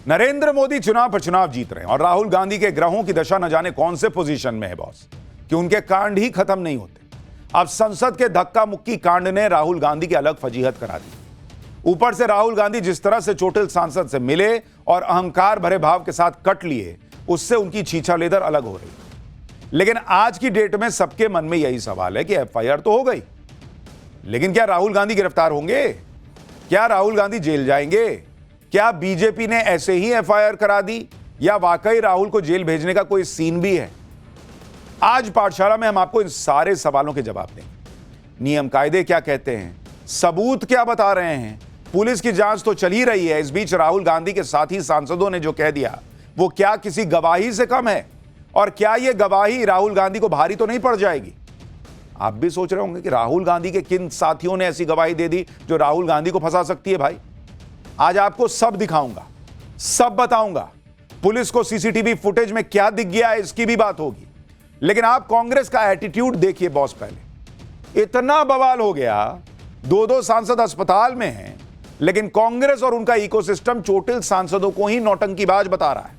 नरेंद्र मोदी चुनाव पर चुनाव जीत रहे हैं और राहुल गांधी के ग्रहों की दशा न जाने कौन से पोजीशन में है बॉस, कि उनके कांड ही खत्म नहीं होते। अब संसद के धक्का मुक्की कांड ने राहुल गांधी की अलग फजीहत करा दी। ऊपर से राहुल गांधी जिस तरह से चोटिल सांसद से मिले और अहंकार भरे भाव के साथ कट लिए, उससे उनकी छीछा लेदर अलग हो रही। लेकिन आज की डेट में सबके मन में यही सवाल है कि एफआईआर तो हो गई, लेकिन क्या राहुल गांधी गिरफ्तार होंगे? क्या राहुल गांधी जेल जाएंगे? क्या बीजेपी ने ऐसे ही एफआईआर करा दी या वाकई राहुल को जेल भेजने का कोई सीन भी है? आज पाठशाला में हम आपको इन सारे सवालों के जवाब देंगे। नियम कायदे क्या कहते हैं, सबूत क्या बता रहे हैं, पुलिस की जांच तो चल ही रही है। इस बीच राहुल गांधी के साथी सांसदों ने जो कह दिया वो क्या किसी गवाही से कम है? और क्या यह गवाही राहुल गांधी को भारी तो नहीं पड़ जाएगी? आप भी सोच रहे होंगे कि राहुल गांधी के किन साथियों ने ऐसी गवाही दे दी जो राहुल गांधी को फंसा सकती है। भाई आज आपको सब दिखाऊंगा, सब बताऊंगा। पुलिस को सीसीटीवी फुटेज में क्या दिख गया है इसकी भी बात होगी। लेकिन आप कांग्रेस का एटीट्यूड देखिए बॉस। पहले इतना बवाल हो गया, दो सांसद अस्पताल में हैं, लेकिन कांग्रेस और उनका इकोसिस्टम चोटिल सांसदों को ही नौटंकीबाज बता रहा है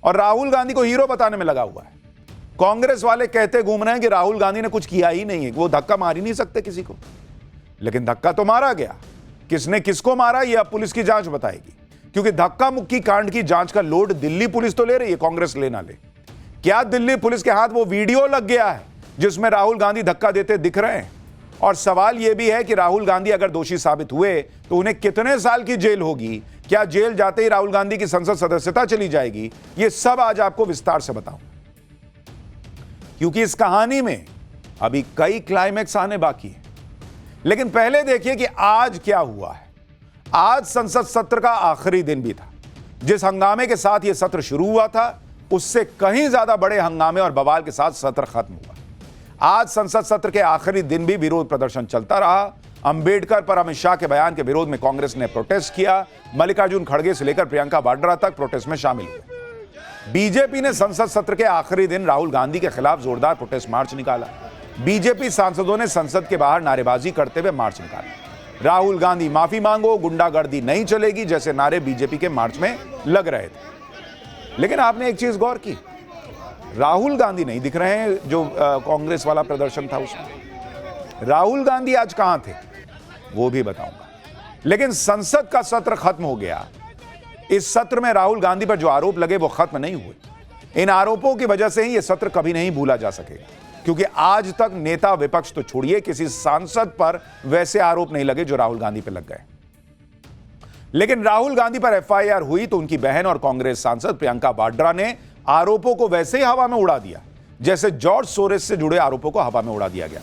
और राहुल गांधी को हीरो बताने में लगा हुआ है। कांग्रेस वाले कहते घूम रहे हैं कि राहुल गांधी ने कुछ किया ही नहीं है, वो धक्का मार ही नहीं सकते किसी को। लेकिन धक्का तो मारा गया। किसने किसको मारा यह अब पुलिस की जांच बताएगी, क्योंकि धक्का मुक्की कांड की जांच का लोड दिल्ली पुलिस तो ले रही है, कांग्रेस ले ना ले। क्या दिल्ली पुलिस के हाथ वो वीडियो लग गया है जिसमें राहुल गांधी धक्का देते दिख रहे हैं? और सवाल यह भी है कि राहुल गांधी अगर दोषी साबित हुए तो उन्हें कितने साल की जेल होगी? क्या जेल जाते ही राहुल गांधी की संसद सदस्यता चली जाएगी? यह सब आज आपको विस्तार से बताऊं, क्योंकि इस कहानी में अभी कई क्लाइमैक्स आने बाकी है। लेकिन पहले देखिए कि आज क्या हुआ है। आज संसद सत्र का आखिरी दिन भी था। जिस हंगामे के साथ यह सत्र शुरू हुआ था उससे कहीं ज्यादा बड़े हंगामे और बवाल के साथ सत्र खत्म हुआ। आज संसद सत्र के आखिरी दिन भी विरोध प्रदर्शन चलता रहा। अंबेडकर पर अमित शाह के बयान के विरोध में कांग्रेस ने प्रोटेस्ट किया। मल्लिकार्जुन खड़गे से लेकर प्रियंका वाड्रा तक प्रोटेस्ट में शामिल हुए। बीजेपी ने संसद सत्र के आखिरी दिन राहुल गांधी के खिलाफ जोरदार प्रोटेस्ट मार्च निकाला। बीजेपी सांसदों ने संसद के बाहर नारेबाजी करते हुए मार्च निकाला। राहुल गांधी माफी मांगो, गुंडागर्दी नहीं चलेगी जैसे नारे बीजेपी के मार्च में लग रहे थे। लेकिन आपने एक चीज गौर की, राहुल गांधी नहीं दिख रहे हैं जो कांग्रेस वाला प्रदर्शन था उसमें। राहुल गांधी आज कहां थे वो भी बताऊंगा। लेकिन संसद का सत्र खत्म हो गया। इस सत्र में राहुल गांधी पर जो आरोप लगे वो खत्म नहीं हुए। इन आरोपों की वजह से ही यह सत्र कभी नहीं भूला जा सकेगा, क्योंकि आज तक नेता विपक्ष तो छोड़िए, किसी सांसद पर वैसे आरोप नहीं लगे जो राहुल गांधी पर लग गए। लेकिन राहुल गांधी पर एफआईआर हुई तो उनकी बहन और कांग्रेस सांसद प्रियंका वाड्रा ने आरोपों को वैसे ही हवा में उड़ा दिया जैसे जॉर्ज सोरेस से जुड़े आरोपों को हवा में उड़ा दिया गया।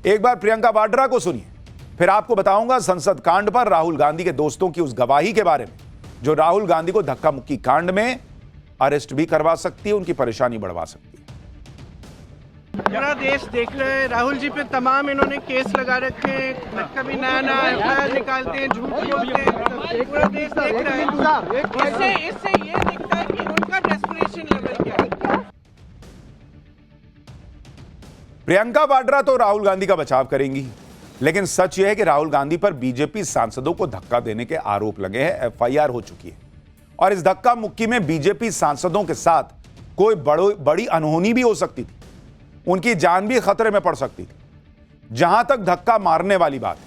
एक बार प्रियंका वाड्रा को सुनिए, फिर आपको बताऊंगा संसद कांड पर राहुल गांधी के दोस्तों की उस गवाही के बारे में जो राहुल गांधी को धक्का मुक्की कांड में अरेस्ट भी करवा सकती है, उनकी परेशानी बढ़वा सकती है। पूरा देश देख रहा है, राहुल जी पे तमाम इन्होंने केस लगा रखे हैं, कभी नया नया एफआईआर निकालते हैं, झूठ बोलते हैं, पूरा देश देख रहा है। इससे ये दिखता है कि उनका डेस्परेशन लेवल क्या है। प्रियंका वाड्रा तो राहुल गांधी का बचाव करेंगी, लेकिन सच यह है कि राहुल गांधी पर बीजेपी सांसदों को धक्का देने के आरोप लगे हैं। एफआईआर हो चुकी है और इस धक्का मुक्की में बीजेपी सांसदों के साथ कोई बड़ी अनहोनी भी हो सकती थी। उनकी जान भी खतरे में पड़ सकती थी। जहां तक धक्का मारने वाली बात है,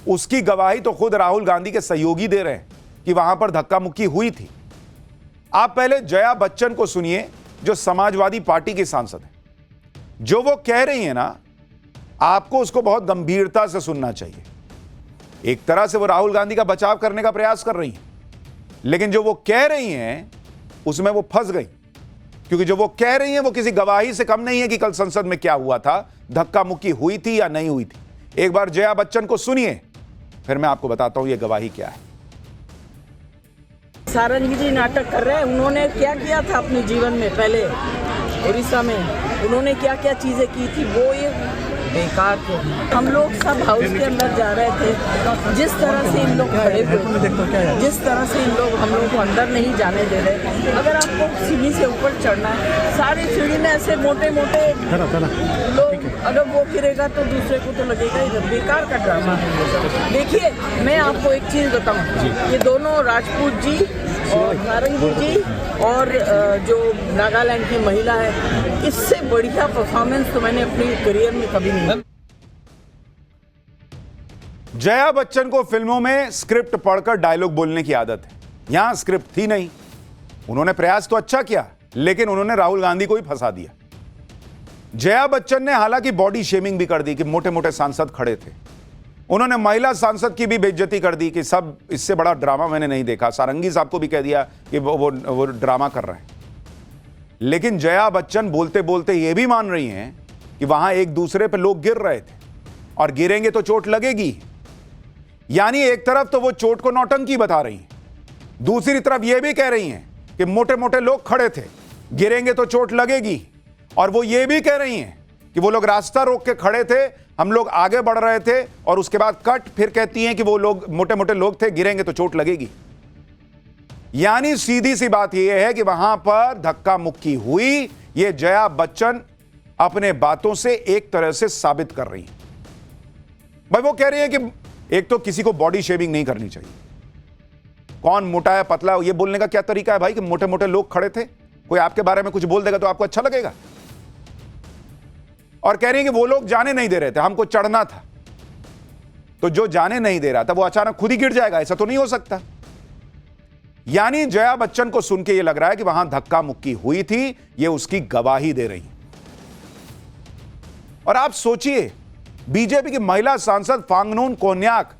उसकी गवाही तो खुद राहुल गांधी के सहयोगी दे रहे हैं कि वहां पर धक्का मुक्की हुई थी। आप पहले जया बच्चन को सुनिए, जो समाजवादी पार्टी की सांसद है। जो वो कह रही है ना, आपको उसको बहुत गंभीरता से सुनना चाहिए। एक तरह से वो राहुल गांधी का बचाव करने का प्रयास कर रही हैं, लेकिन जो वो कह रही हैं उसमें वो फंस गई, क्योंकि जो वो कह रही हैं वो किसी गवाही से कम नहीं है कि कल संसद में क्या हुआ था, धक्का मुक्की हुई थी या नहीं हुई थी। एक बार जया बच्चन को सुनिए, फिर मैं आपको बताता हूं ये गवाही क्या है। सारंगी जी नाटक कर रहे हैं। उन्होंने क्या किया था अपने जीवन में, पहले उड़ीसा में उन्होंने क्या क्या चीजें की थी, वो ये बेकार थे। हम लोग सब हाउस के अंदर जा रहे थे, जिस तरह से इन लोग खड़े हुए, जिस तरह से इन लोग हम लोग को अंदर नहीं जाने दे रहे। अगर आपको सीढ़ी से ऊपर चढ़ना है, सारी सीढ़ी में ऐसे मोटे मोटे लोग अगर वो गिरेगा तो दूसरे को तो लगेगा ही, बेकार का ड्रामा है ये सब। देखिए मैं आपको एक चीज़ बताऊं, ये दोनों राजपूत जी और सारंगी जी और जो नागालैंड की महिला है, इससे बढ़िया परफॉर्मेंस तो मैंने अपनी करियर में कभी नहीं। जया बच्चन को फिल्मों में स्क्रिप्ट पढ़कर डायलॉग बोलने की आदत है, यहां स्क्रिप्ट थी नहीं। उन्होंने प्रयास तो अच्छा किया, लेकिन उन्होंने राहुल गांधी को ही फंसा दिया। जया बच्चन ने हालांकि बॉडी शेमिंग भी कर दी कि मोटे मोटे सांसद खड़े थे। उन्होंने महिला सांसद की भी बेइज्जती कर दी कि सब इससे बड़ा ड्रामा मैंने नहीं देखा। सारंगी साहब को भी कह दिया कि वो ड्रामा कर रहे हैं। लेकिन जया बच्चन बोलते बोलते ये भी मान रही हैं कि वहां एक दूसरे पर लोग गिर रहे थे और गिरेंगे तो चोट लगेगी। यानी एक तरफ तो वो चोट को नौटंकी बता रही हैं, दूसरी तरफ ये भी कह रही हैं कि मोटे मोटे लोग खड़े थे, गिरेंगे तो चोट लगेगी। और वो ये भी कह रही हैं कि वो लोग रास्ता रोक के खड़े थे, हम लोग आगे बढ़ रहे थे, और उसके बाद कट फिर कहती हैं कि वो लोग मोटे मोटे लोग थे, गिरेंगे तो चोट लगेगी। यानी सीधी सी बात यह है कि वहां पर धक्का मुक्की हुई। ये जया बच्चन अपने बातों से एक तरह से साबित कर रही है। भाई वो कह रही है कि एक तो किसी को बॉडी शेविंग नहीं करनी चाहिए, कौन मोटा है पतला, ये बोलने का क्या तरीका है भाई कि मोटे मोटे लोग खड़े थे, कोई आपके बारे में कुछ बोल देगा तो आपको अच्छा लगेगा। और कह रही है कि वो लोग जाने नहीं दे रहे थे, हमको चढ़ना था, तो जो जाने नहीं दे रहा था वो अचानक खुद ही गिर जाएगा, ऐसा तो नहीं हो सकता। यानी जया बच्चन को सुन के ये लग रहा है कि वहां धक्का मुक्की हुई थी, ये उसकी गवाही दे रही। और आप सोचिए, बीजेपी की महिला सांसद फांगनोन कोन्याक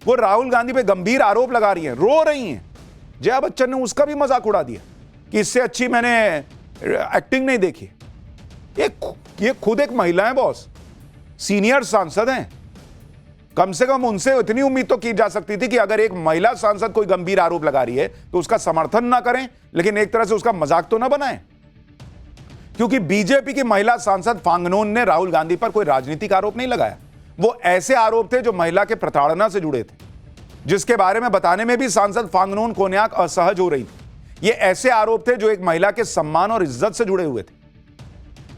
वो राहुल गांधी पे गंभीर आरोप लगा रही हैं, रो रही हैं। जया बच्चन ने उसका भी मजाक उड़ा दिया कि इससे अच्छी मैंने एक्टिंग नहीं देखी। ये खुद एक महिला है बॉस, सीनियर सांसद हैं, कम से कम उनसे इतनी उम्मीद तो की जा सकती थी कि अगर एक महिला सांसद कोई गंभीर आरोप लगा रही है तो उसका समर्थन ना करें, लेकिन एक तरह से उसका मजाक तो ना बनाएं। क्योंकि बीजेपी की महिला सांसद फांगनोन ने राहुल गांधी पर कोई राजनीतिक आरोप नहीं लगाया, वो ऐसे आरोप थे जो महिला के प्रताड़ना से जुड़े थे, जिसके बारे में बताने में भी सांसद फांगनोन कोन्याक असहज हो रही थी। ये ऐसे आरोप थे जो एक महिला के सम्मान और इज्जत से जुड़े हुए थे।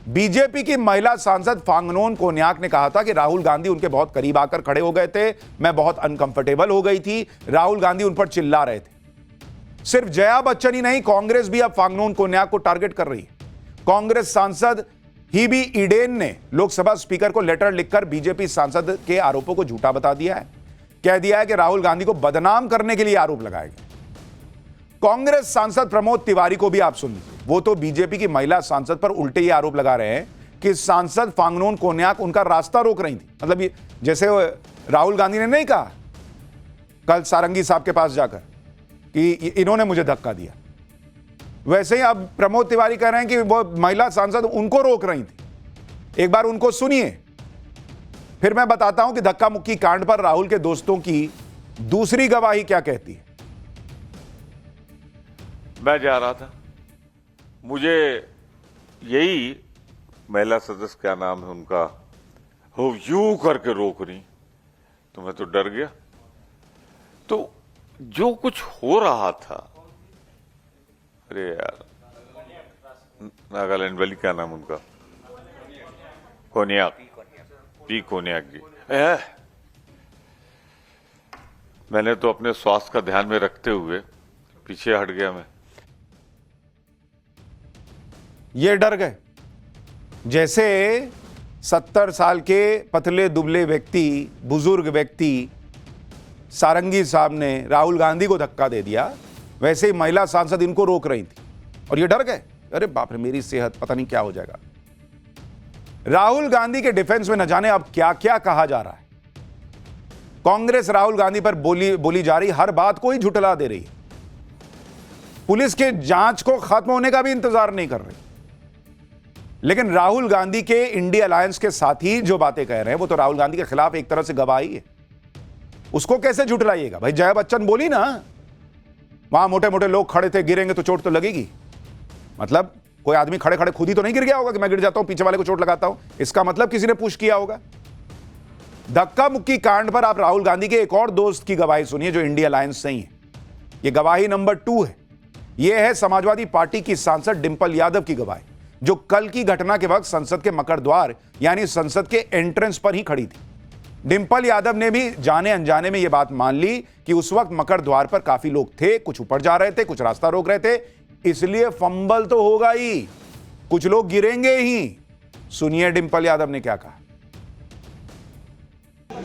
बीजेपी की महिला सांसद फांगनोन कोन्याक ने कहा था कि राहुल गांधी उनके बहुत करीब आकर खड़े हो गए थे, मैं बहुत अनकंफर्टेबल हो गई थी, राहुल गांधी उन पर चिल्ला रहे थे। सिर्फ जया बच्चन ही नहीं, कांग्रेस भी अब फांगनोन कोन्याक को टारगेट कर रही है। कांग्रेस सांसद हीबी ईडेन ने लोकसभा स्पीकर को लेटर लिखकर बीजेपी सांसद के आरोपों को झूठा बता दिया है, कह दिया है कि राहुल गांधी को बदनाम करने के लिए आरोप लगाए गए। कांग्रेस सांसद प्रमोद तिवारी को भी आप सुन लीजिए, वो तो बीजेपी की महिला सांसद पर उल्टे ही आरोप लगा रहे हैं कि सांसद फांगनोन कोन्याक उनका रास्ता रोक रही थी। मतलब ये जैसे राहुल गांधी ने नहीं कहा कल सारंगी साहब के पास जाकर कि इन्होंने मुझे धक्का दिया, वैसे ही अब प्रमोद तिवारी कह रहे हैं कि वो महिला सांसद उनको रोक रही थी। एक बार उनको सुनिए, फिर मैं बताता हूं कि धक्का मुक्की कांड पर राहुल के दोस्तों की दूसरी गवाही क्या कहती है। मैं जा रहा था, मुझे यही महिला सदस्य, क्या नाम है उनका, हो यूं करके रोक रही, तो मैं तो डर गया। तो जो कुछ हो रहा था, अरे यार नागालैंड वाली, क्या नाम उनका, कोन्याक, पी कोन्याक जी, मैंने तो अपने स्वास्थ्य का ध्यान में रखते हुए पीछे हट गया। मैं ये डर गए, जैसे 70 साल के पतले दुबले व्यक्ति, बुजुर्ग व्यक्ति सारंगी साहब ने राहुल गांधी को धक्का दे दिया, वैसे ही महिला सांसद इनको रोक रही थी और ये डर गए, अरे बाप रे मेरी सेहत पता नहीं क्या हो जाएगा। राहुल गांधी के डिफेंस में न जाने अब क्या क्या कहा जा रहा है। कांग्रेस राहुल गांधी पर बोली जा रही हर बात को ही झुठला दे रही है। पुलिस के जांच को खत्म होने का भी इंतजार नहीं कर रही। लेकिन राहुल गांधी के इंडिया अलायंस के साथी जो बातें कह रहे हैं वो तो राहुल गांधी के खिलाफ एक तरह से गवाही है, उसको कैसे झुठलाइएगा भाई। जया बच्चन बोली ना वहां मोटे मोटे लोग खड़े थे, गिरेंगे तो चोट तो लगेगी। मतलब कोई आदमी खड़े खड़े खुद ही तो नहीं गिर गया होगा कि मैं गिर जाता हूं पीछे वाले को चोट लगाता हूं, इसका मतलब किसी ने पुश किया होगा। धक्का मुक्की कांड पर आप राहुल गांधी के एक और दोस्त की गवाही सुनिए जो इंडिया अलायंस से ही है। यह गवाही नंबर 2 है। यह है समाजवादी पार्टी की सांसद डिंपल यादव की गवाही। जो कल की घटना के वक्त संसद के मकर द्वार यानी संसद के एंट्रेंस पर ही खड़ी थी। डिंपल यादव ने भी जाने अनजाने में यह बात मान ली कि उस वक्त मकर द्वार पर काफी लोग थे, कुछ ऊपर जा रहे थे, कुछ रास्ता रोक रहे थे, इसलिए फंबल तो होगा ही, कुछ लोग गिरेंगे ही। सुनिए डिंपल यादव ने क्या कहा।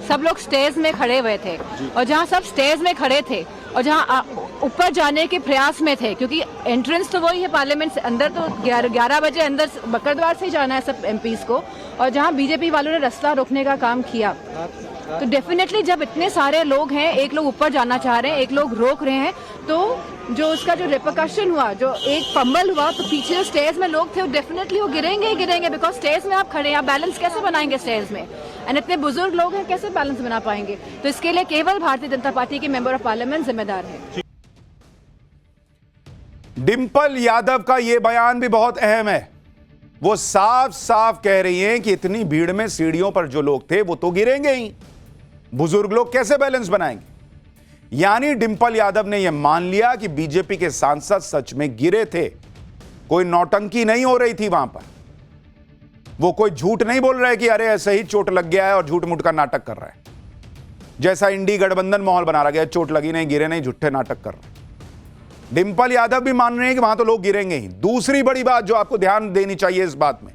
सब लोग स्टेज में खड़े हुए थे और जहां सब स्टेज में खड़े थे और जहां ऊपर जाने के प्रयास में थे, क्योंकि एंट्रेंस तो वही है पार्लियामेंट से, अंदर तो 11 बजे अंदर मकर द्वार से ही जाना है सब एमपीज को, और जहां बीजेपी वालों ने रास्ता रोकने का काम किया, तो डेफिनेटली जब इतने सारे लोग हैं, एक लोग ऊपर जाना चाह रहे हैं, एक लोग रोक रहे हैं, तो जो उसका जो रिपरकशन हुआ, जो एक फंबल हुआ, तो पीछे जो स्टेज में लोग थे वो डेफिनेटली वो गिरेंगे ही गिरेंगे, बिकॉज स्टेज में आप खड़े हैं, आप बैलेंस कैसे बनाएंगे स्टेज में, एंड इतने बुजुर्ग लोग हैं, कैसे बैलेंस बना पाएंगे। तो इसके लिए केवल भारतीय जनता पार्टी के मेंबर ऑफ पार्लियामेंट जिम्मेदार है। डिंपल यादव का यह बयान भी बहुत अहम है। वो साफ साफ कह रही हैं कि इतनी भीड़ में सीढ़ियों पर जो लोग थे वो तो गिरेंगे ही, बुजुर्ग लोग कैसे बैलेंस बनाएंगे। यानी डिंपल यादव ने यह मान लिया कि बीजेपी के सांसद सच में गिरे थे, कोई नौटंकी नहीं हो रही थी वहां पर, वो कोई झूठ नहीं बोल रहा है कि अरे ऐसे ही चोट लग गया है और झूठ मूठ का नाटक कर रहा है, जैसा इंडी गठबंधन माहौल बना रहा गया, चोट लगी नहीं, गिरे नहीं, झूठे नाटक कर रहे हैं। डिंपल यादव भी मान रहे हैं कि वहां तो लोग गिरेंगे ही। दूसरी बड़ी बात जो आपको ध्यान देनी चाहिए इस बात में,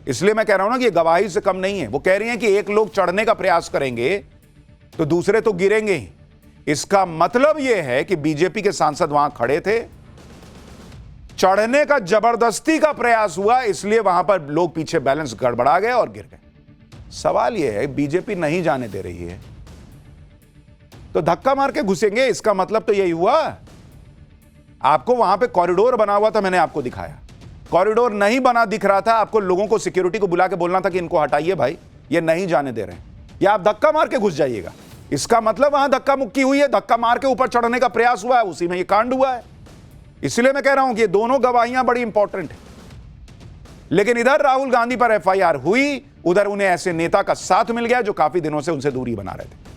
इसलिए मैं कह रहा हूं ना कि ये गवाही से कम नहीं है। वो कह रही हैं कि एक लोग चढ़ने का प्रयास करेंगे तो दूसरे तो गिरेंगे ही। इसका मतलब यह है कि बीजेपी के सांसद वहां खड़े थे, चढ़ने का जबरदस्ती का प्रयास हुआ, इसलिए वहां पर लोग पीछे बैलेंस गड़बड़ा गए और गिर गए। सवाल यह है बीजेपी नहीं जाने दे रही है तो धक्का मार के घुसेंगे, इसका मतलब तो यही हुआ। आपको वहां पे कॉरिडोर बना हुआ था, मैंने आपको दिखाया, कॉरिडोर नहीं बना दिख रहा था, आपको लोगों को सिक्योरिटी को बुला के बोलना था कि इनको हटाइए भाई, ये नहीं जाने दे रहे हैं, या आप धक्का मार के घुस जाइएगा। इसका मतलब वहां धक्का मुक्की हुई है, धक्का मार के ऊपर चढ़ने का प्रयास हुआ है, उसी में ये कांड हुआ है। इसलिए मैं कह रहा हूं कि ये दोनों गवाहियां बड़ी इंपॉर्टेंट है। लेकिन इधर राहुल गांधी पर एफआईआर हुई, उधर उन्हें ऐसे नेता का साथ मिल गया जो काफी दिनों से उनसे दूरी बना रहे थे।